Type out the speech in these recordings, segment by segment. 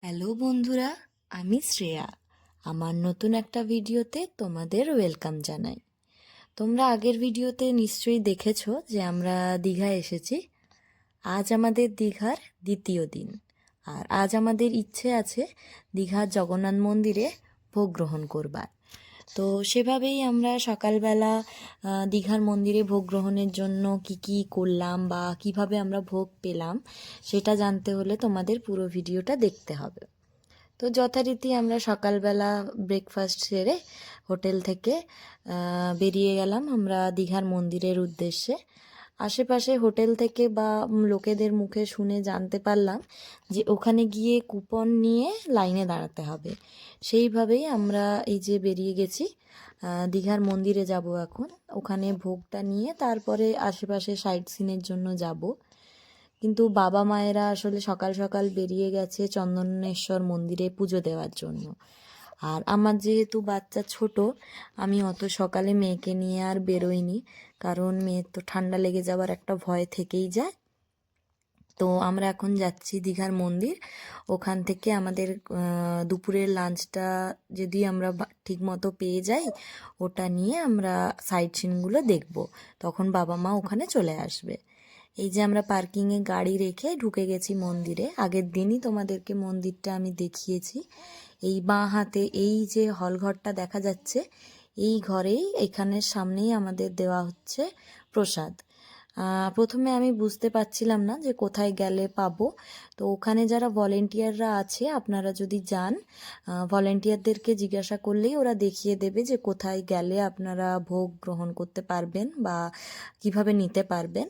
Hello বন্ধুরা, আমি শ্রেয়া। আমার নতুন একটা ভিডিওতে তোমাদের ওয়েলকাম জানাই। তোমরা আগের ভিডিওতে নিশ্চয়ই দেখেছো যে আমরা দীঘা এসেছি। আজ আমাদের দীঘার দ্বিতীয় দিন, আর আজ আমাদের ইচ্ছে আছে দীঘার জগন্নাথ মন্দিরে ভোগ গ্রহণ করবার। তো সেভাবেই আমরা সকালবেলা দীঘার মন্দিরে ভোগ গ্রহণের জন্য কি কি করলাম বা কিভাবে আমরা ভোগ পেলাম সেটা জানতে হলে তোমাদের পুরো ভিডিওটা দেখতে হবে। তো যথারীতি আমরা সকালবেলা ব্রেকফাস্ট সেরে হোটেল থেকে বেরিয়ে গেলাম আমরা দীঘার মন্দিরের উদ্দেশ্যে। আশেপাশে হোটেল থেকে বা লোকেদের মুখে শুনে জানতে পারলাম যে ওখানে গিয়ে কুপন নিয়ে লাইনে দাঁড়াতে হবে। সেইভাবেই আমরা এই যে বেরিয়ে গেছি, দীঘার মন্দিরে যাব এখন। ওখানে ভোগটা নিয়ে তারপরে আশেপাশে সাইট সিনের জন্য যাব। কিন্তু বাবা মায়েরা আসলে সকাল সকাল বেরিয়ে গেছে চন্দনেশ্বর মন্দিরে পুজো দেওয়ার জন্য। আর আমার যেহেতু বাচ্চা ছোট, আমি অত সকালে মেয়েকে নিয়ে আর বেরোইনি, কারণ মেয়ের তো ঠান্ডা লেগে যাওয়ার একটা ভয় থেকেই যায়। তো আমরা এখন যাচ্ছি দীঘার মন্দির। ওখান থেকে আমাদের দুপুরের লাঞ্চটা যদি আমরা ঠিক মতো পেয়ে যাই, ওটা নিয়ে আমরা সাইট সিনগুলো দেখব। তখন বাবা মা ওখানে চলে আসবে। এই যে আমরা পার্কিংয়ে গাড়ি রেখে ঢুকে গেছি মন্দিরে। আগের দিনই তোমাদেরকে মন্দিরটা আমি দেখিয়েছি। এই বাঁ হাতে এই যে হলঘরটা দেখা যাচ্ছে, এই ঘরেই এখানের সামনেই আমাদের দেওয়া হচ্ছে প্রসাদ। প্রথমে আমি বুঝতে পারছিলাম না যে কোথায় গেলে পাবো। তো ওখানে যারা ভলেন্টিয়াররা আছে, আপনারা যদি যান, ভলেন্টিয়ারদেরকে জিজ্ঞাসা করলেই ওরা দেখিয়ে দেবে যে কোথায় গেলে আপনারা ভোগ গ্রহণ করতে পারবেন বা কিভাবে নিতে পারবেন।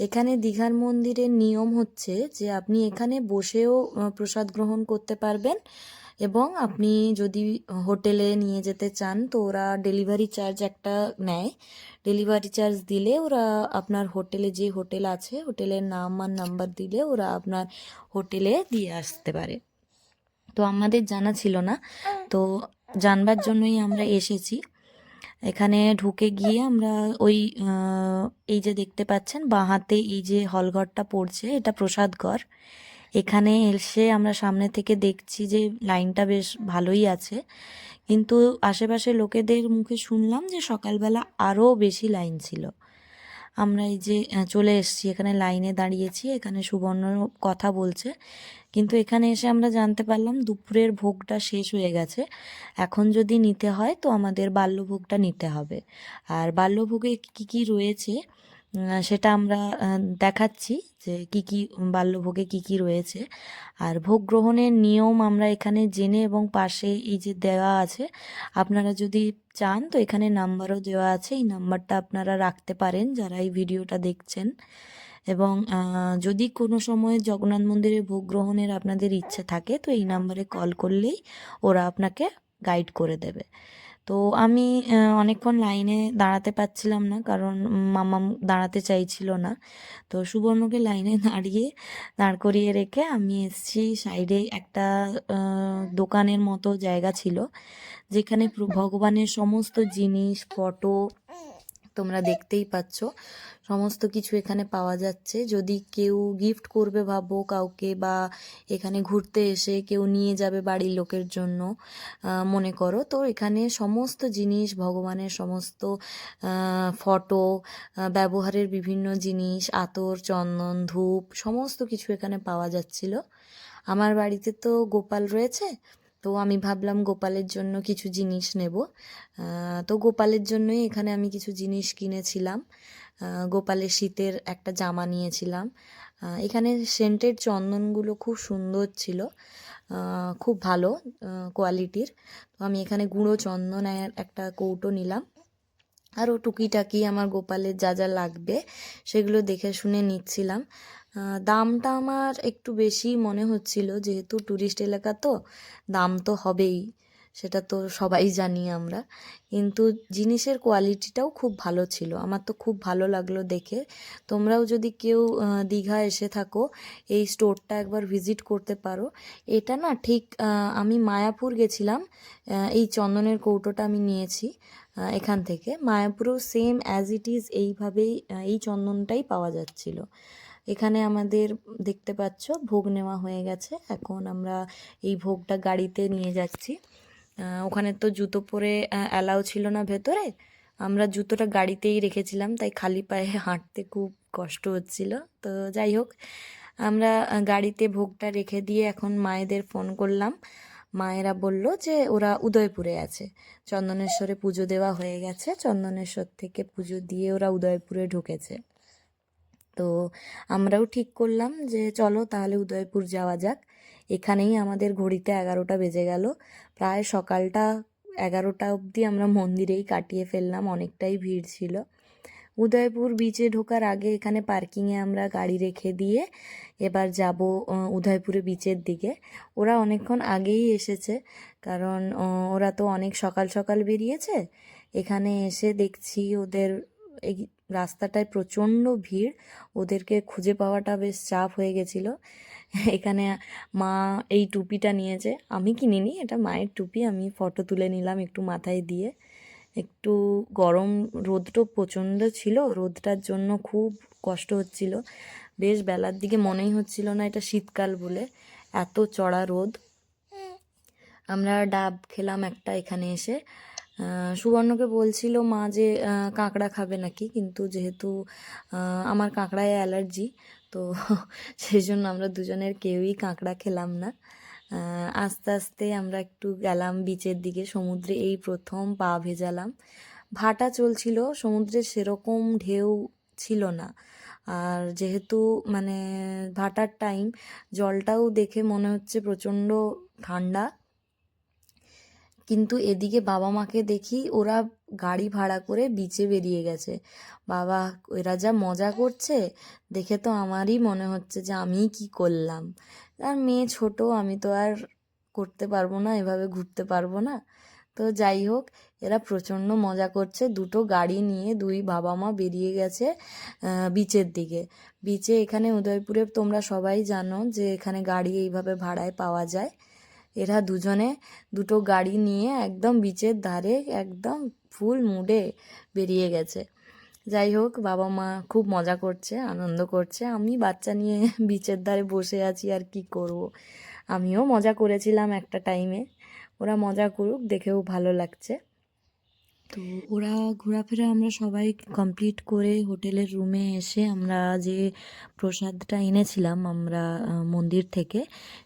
এখানে দীঘার মন্দিরের নিয়ম হচ্ছে যে আপনি এখানে বসেও প্রসাদ গ্রহণ করতে পারবেন, এবং আপনি যদি হোটেলে নিয়ে যেতে চান তো ওরা ডেলিভারি চার্জ একটা নেয়। ডেলিভারি চার্জ দিলে ওরা আপনার হোটেলে, যে হোটেল আছে হোটেলের নাম আর নাম্বার দিলে ওরা আপনার হোটেলে দিয়ে আসতে পারে। তো আমাদের জানা ছিল না, তো জানবার জন্যই আমরা এসেছি। এখানে ঢুকে গিয়ে আমরা ওই এই যে দেখতে পাচ্ছেন বাঁ হাতে এই যে হলঘরটা পড়ছে, এটা প্রসাদ ঘর। এখানে এসে আমরা সামনে থেকে দেখছি যে লাইনটা বেশ ভালোই আছে, কিন্তু আশেপাশে লোকেদের মুখে শুনলাম যে সকালবেলা আরও বেশি লাইন ছিল। আমরা এই যে চলে এসেছি, এখানে লাইনে দাঁড়িয়েছি, এখানে সুবর্ণ কথা বলছে। কিন্তু এখানে এসে আমরা জানতে পারলাম দুপুরের ভোগটা শেষ হয়ে গেছে। এখন যদি নিতে হয় তো আমাদের বাল্যভোগটা নিতে হবে। আর বাল্যভোগে কী কী রয়েছে সেটা আমরা দেখাচ্ছি যে কী কী বাল্যভোগে কী কী রয়েছে। আর ভোগ গ্রহণের নিয়ম আমরা এখানে জেনে, এবং পাশে এই যে দেওয়া আছে, আপনারা যদি চান তো এখানে নাম্বারও দেওয়া আছে, এই নাম্বারটা আপনারা রাখতে পারেন যারা এই ভিডিওটা দেখছেন। এবং যদি কোনো সময় জগন্নাথ মন্দিরে ভোগ গ্রহণের আপনাদের ইচ্ছে থাকে তো এই নাম্বারে কল করলেই ওরা আপনাকে গাইড করে দেবে। তো আমি অনেকক্ষণ লাইনে দাঁড়াতে পারছিলাম না, কারণ মাম্মাম দাঁড়াতে চাইছিল না। তো সুবর্ণকে লাইনে দাঁড় করিয়ে রেখে আমি এসেছি সাইডে একটা দোকানের মতো জায়গা ছিল, যেখানে ভগবানের সমস্ত জিনিস, ফটো তোমরা দেখতেই পাচ্ছ, সমস্ত কিছু এখানে পাওয়া যাচ্ছে। যদি কেউ গিফট করবে ভাবো কাউকে, বা এখানে ঘুরতে এসে কেউ নিয়ে যাবে বাড়ির লোকের জন্য মনে করো, তো এখানে সমস্ত জিনিস, ভগবানের সমস্ত ফটো, ব্যবহারের বিভিন্ন জিনিস, আতর, চন্দন, ধূপ, সমস্ত কিছু এখানে পাওয়া যাচ্ছিল। আমার বাড়িতে তো গোপাল রয়েছে, তো আমি ভাবলাম গোপালের জন্য কিছু জিনিস নেব। তো গোপালের জন্যই এখানে আমি কিছু জিনিস কিনেছিলাম। গোপালের শীতের একটা জামা নিয়েছিলাম। এখানে সেন্টেড চন্দনগুলো খুব সুন্দর ছিল, খুব ভালো কোয়ালিটির। তো আমি এখানে গুঁড়ো চন্দনের একটা কৌটো নিলাম। আরও টুকিটাকি আমার গোপালের যা যা লাগবে সেগুলো দেখে শুনে নিচ্ছিলাম। দামটা আমার একটু বেশি মনে হচ্ছিল, যেহেতু ট্যুরিস্ট এলাকা তো দাম তো হবেই, সেটা তো সবাই জানি আমরা। কিন্তু জিনিসের কোয়ালিটিটাও খুব ভালো ছিল, আমার তো খুব ভালো লাগলো দেখে। তোমরাও যদি কেউ দীঘা এসে থাকো এই স্টোরটা একবার ভিজিট করতে পারো। এটা না ঠিক আমি মায়াপুর গেছিলাম, এই চন্দনের কৌটোটা আমি নিয়েছি এখান থেকে। মায়াপুরেও সেম অ্যাজ ইট ইজ এইভাবেই এই চন্দনটাই পাওয়া যাচ্ছিল। এখানে আমাদের দেখতে পাচ্ছ ভোগ নেওয়া হয়ে গেছে। এখন আমরা এই ভোগটা গাড়িতে নিয়ে যাচ্ছি। ওখানে তো জুতো পরে অ্যালাউ ছিল না ভেতরে, আমরা জুতোটা গাড়িতেই রেখেছিলাম, তাই খালি পায়ে হাঁটতে খুব কষ্ট হচ্ছিল। তো যাই হোক, আমরা গাড়িতে ভোগটা রেখে দিয়ে এখন মায়েদের ফোন করলাম। মায়েরা বলল যে ওরা উদয়পুরে আছে, চন্দনেশ্বরে পুজো দেওয়া হয়ে গেছে, চন্দনেশ্বর থেকে পুজো দিয়ে ওরা উদয়পুরে ঢুকেছে। তো আমরাও ঠিক করলাম যে চলো তাহলে উদয়পুর যাওয়া যাক। এখানেই আমাদের ঘড়িতে 11টা বেজে গেল। প্রায় সকালটা 11টা অবধি আমরা মন্দিরেই কাটিয়ে ফেললাম, অনেকটাই ভিড় ছিল। উদয়পুর বিচে ঢোকার আগে এখানে পার্কিংয়ে আমরা গাড়ি রেখে দিয়ে এবার যাব উদয়পুরে বিচের দিকে। ওরা অনেকক্ষণ আগেই এসেছে, কারণ ওরা তো অনেক সকাল সকাল বেরিয়েছে। এখানে এসে দেখছি ওদের এই রাস্তাটায় প্রচণ্ড ভিড়, ওদেরকে খুঁজে পাওয়াটা বেশ চাপ হয়ে গেছিলো। এখানে মা এই টুপিটা নিয়েছে, আমি কিনিনি, এটা মায়ের টুপি, আমি ফটো তুলে নিলাম একটু মাথায় দিয়ে। একটু গরম, রোদটা প্রচণ্ড ছিল, রোদটার জন্য খুব কষ্ট হচ্ছিল। বেশ বেলার দিকে মনেই হচ্ছিল না এটা শীতকাল বলে, এত চড়া রোদ। আমরা ডাব খেলাম একটা এখানে এসে। সুবর্ণকে বলছিল মা যে কাঁকড়া খাবে নাকি, কিন্তু যেহেতু আমার কাঁকড়ায় অ্যালার্জি, তো সেই জন্য আমরা দুজনের কেউই কাঁকড়া খেলাম না। আস্তে আস্তে আমরা একটু গেলাম বিচের দিকে, সমুদ্রে এই প্রথম পা ভেজালাম। ভাটা চলছিল, সমুদ্রে সেরকম ঢেউ ছিল না। আর যেহেতু মানে ভাটার টাইম, জলটাও দেখে মনে হচ্ছে প্রচণ্ড ঠান্ডা। কিন্তু এদিকে বাবা মাকে দেখি ওরা গাড়ি ভাড়া করে বিচে বেরিয়ে গেছে। বাবা, এরা যা মজা করছে দেখে তো আমারই মনে হচ্ছে যে আমি কি করলাম। আর মেয়ে ছোট, আমি তো আর করতে পারবো না, এভাবে ঘুরতে পারবো না। তো যাই হোক, এরা প্রচণ্ড মজা করছে। দুটো গাড়ি নিয়ে দুই বাবা মা বেরিয়ে গেছে বিচের দিকে। বিচে এখানে উদয়পুরে তোমরা সবাই জানো যে এখানে গাড়ি এইভাবে ভাড়ায় পাওয়া যায়। এরা দুজনে দুটো গাড়ি নিয়ে একদম বিচের ধারে একদম ফুল মুডে বেরিয়ে গেছে। যাই হোক, বাবা মা খুব মজা করছে, আনন্দ করছে। আমি বাচ্চা নিয়ে বিচের ধারে বসে আছি, আর কি করব। আমিও মজা করেছিলাম একটা টাইমে, ওরা মজা করুক, দেখেও ভালো লাগছে। তো ওরা ঘোরাফেরা আমরা সবাই কমপ্লিট করে হোটেলের রুমে এসে আমরা যে প্রসাদটা এনেছিলাম আমরা মন্দির থেকে,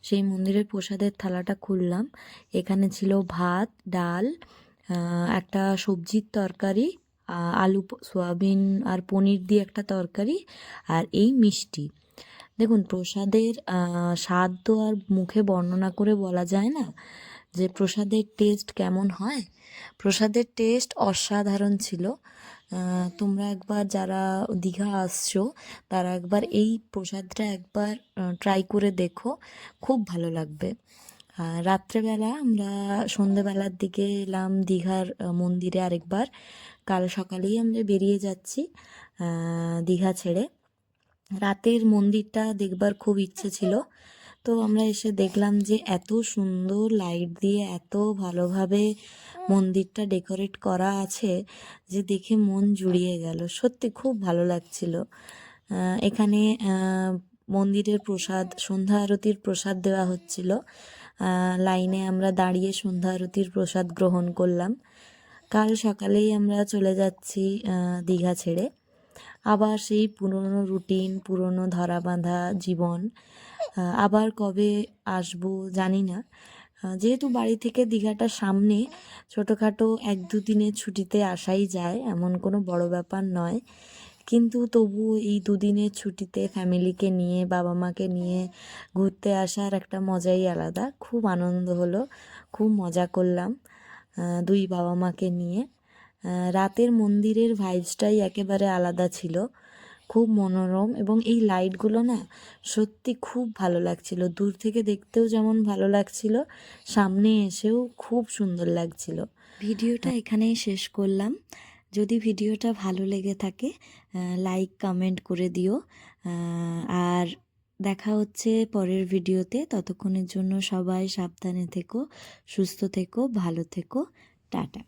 সেই মন্দিরের প্রসাদের থালাটা খুললাম। এখানে ছিল ভাত, ডাল, একটা সবজির তরকারি, আলু সয়াবিন আর পনির দিয়ে একটা তরকারি, আর এই মিষ্টি। দেখুন, প্রসাদের স্বাদ তো আর মুখে বর্ণনা করে বলা যায় না যে প্রসাদের টেস্ট কেমন হয়। প্রসাদের টেস্ট অসাধারণ ছিল। তোমরা একবার যারা দীঘা আসছো তারা একবার এই প্রসাদটা একবার ট্রাই করে দেখো, খুব ভালো লাগবে। রাত্রেবেলা আমরা সন্ধেবেলার দিকে এলাম দীঘার মন্দিরে আরেকবার। কাল সকালেই আমরা বেরিয়ে যাচ্ছি দীঘা ছেড়ে। রাতের মন্দিরটা দেখবার খুব ইচ্ছে ছিল, তো আমরা এসে দেখলাম যে এত সুন্দর লাইট দিয়ে এত ভালোভাবে মন্দিরটা ডেকোরেট করা আছে যে দেখে মন জুড়িয়ে গেল, সত্যি খুব ভালো লাগছিল। এখানে মন্দিরের প্রসাদ, সন্ধ্যা আরতির প্রসাদ দেওয়া হচ্ছিল। লাইনে আমরা দাঁড়িয়ে সন্ধ্যা আরতির প্রসাদ গ্রহণ করলাম। কাল সকালেই আমরা চলে যাচ্ছি দীঘা ছেড়ে। আবার সেই পুরনো রুটিন, পুরনো ধরাবাঁধা জীবন। আবার কবে আসবো জানি না। যেহেতু বাড়ি থেকে দীঘাটা সামনে, ছোটোখাটো 1-2 দিনের ছুটিতে আসাই যায়, এমন কোনো বড় ব্যাপার নয়। কিন্তু তবুও এই 2 দিনের ছুটিতে ফ্যামিলিকে নিয়ে, বাবা মাকে নিয়ে ঘুরতে আসার একটা মজাই আলাদা। খুব আনন্দ হলো, খুব মজা করলাম দুই বাবা মাকে নিয়ে। রাতের মন্দিরের ভাইবসটাই একেবারে আলাদা ছিল, খুব মনোরম, এবং এই লাইটগুলো না সত্যি খুব ভালো লাগছিল। দূর থেকে দেখতেও যেমন ভালো লাগছিল, সামনে এসেও খুব সুন্দর লাগছিল। ভিডিওটা এখানেই শেষ করলাম। যদি ভিডিওটা ভালো লেগে থাকে লাইক কমেন্ট করে দিও। আর দেখা হচ্ছে পরের ভিডিওতে। ততক্ষণের জন্য সবাই সাবধানে থেকো, সুস্থ থেকো, ভালো থেকো। টাটা।